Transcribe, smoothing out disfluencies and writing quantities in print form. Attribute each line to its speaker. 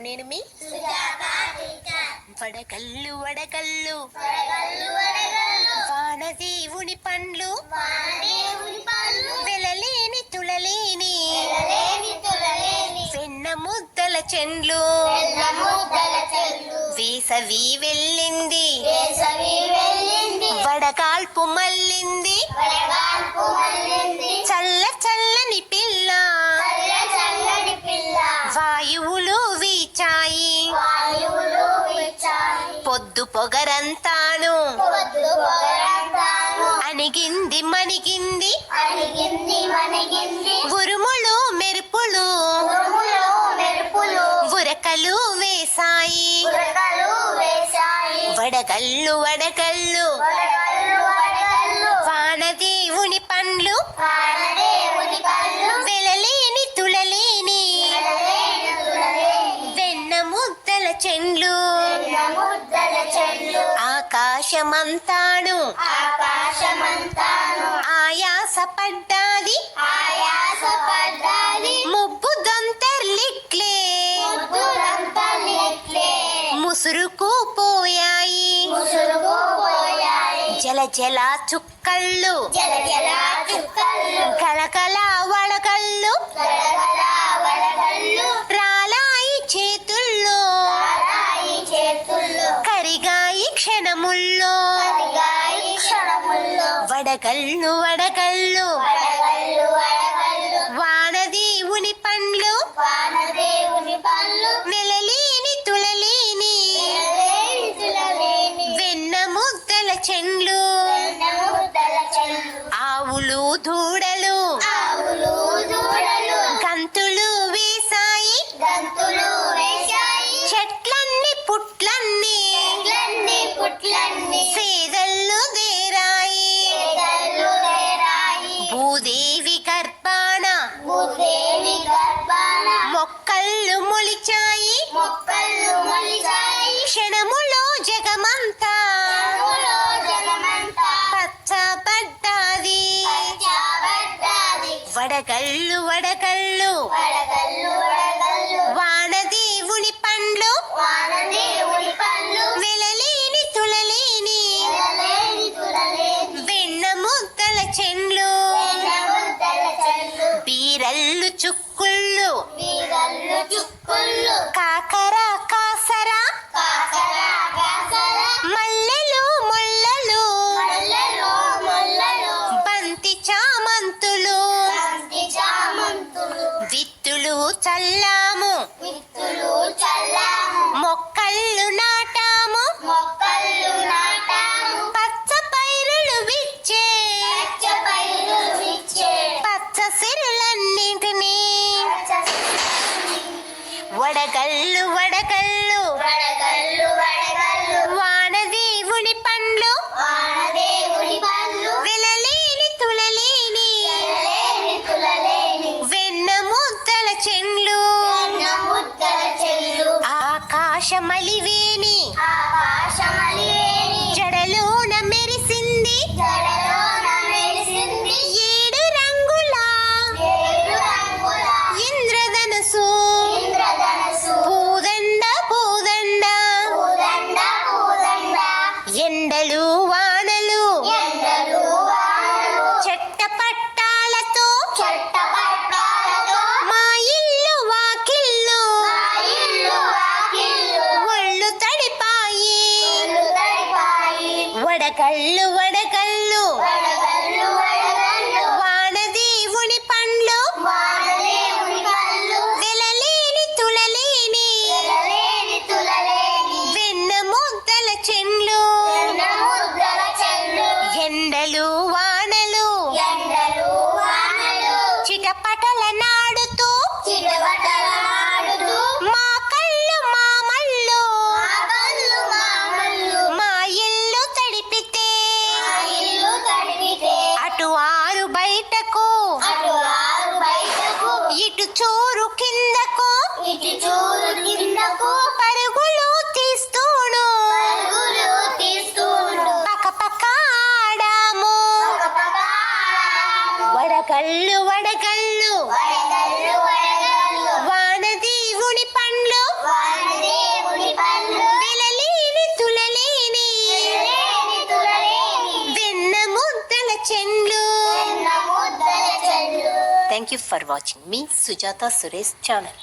Speaker 1: నేను మీ వడకల్లు వడకల్లు వానదేవుని పండ్లు వెలలేని తులలేని వెన్న ముద్దల చెండ్లు వేసవి వెళ్ళింది వడకాల్పు మల్లింది చల్ల చల్లని పిల్ల వాయువులు వీచాయి పొద్దు పొగరంతాను అణిగింది మణిగింది ఉరుములు మెరుపులు ఉరకలు వేసాయి వడగల్లు వడగల్లు వానదేవుని పండ్లు వెలలేని తులలేని వెన్న ముద్దల చెండ్లు ఆకాశమంతాను ఆయాసపడ్డాది ముబ్బు దొంతర్లిట్లే ముసురుకు పోయాయి జల జల చుక్కళ్ళు కలకల వడగళ్ళు రాలాయి చేతుల్లో కరిగాయి క్షణముల్లో వడగళ్ళు వడగళ్ళు వానదేవుని పండ్లు వెలలేని తులలేని వెన్న ముద్దల చెండ్లు ఆవులు దూడలు గంతులు వేసాయి చెట్లన్నీ పుట్లన్నీ సేదళ్ళు దేరాయి భూదేవి గర్భాన మొక్కళ్ళు మొలిచాయి క్షణములో జగమంతా పచ్చబడ్డాది వడగళ్ళు వడగళ్ళు వానదేవుని పండ్లు వెలలేని తులలేని వెన్న ముద్దల చెండ్లు బీరళ్ళు చుక్కుళ్ళు కాకర కాసరా మల్లెలు ముల్లలు బంతి చామంతులు విత్తులు చల్లాము మొక్కళ్ళు నాటాము పచ్చ పైరులు విచ్చే పచ్చ సిరులన్నింటినీ వడగళ్ళు వడగళ్ళు వానదేవుని పండ్లు వెలలేని తులలేని వెన్న ముద్దల చెండ్లు ఆకాశమలివేని జడలోన మెరిసింది ఏడు రంగుల ఇంద్రధనసు పూదండ పూదండ ఎండలు వానలు చెట్ట పట్టాలతో మా ఇల్లు వాకిళ్ళు ఒళ్ళు తడిపాయి వడగళ్ళు వడగళ్ళు వానదేవుని పండ్లు వెలలేని తులలేని వెన్న ముద్దల చెండ్లు ఎండలు వానలు చిటపటల నాడుతూ మా కళ్ళు మామళ్ళు మా ఇల్లు తడిపితే చెండ్లు.
Speaker 2: వెన్న ముద్దల చెల్లు.
Speaker 1: Thank you for watching me Sujatha Suresh channel.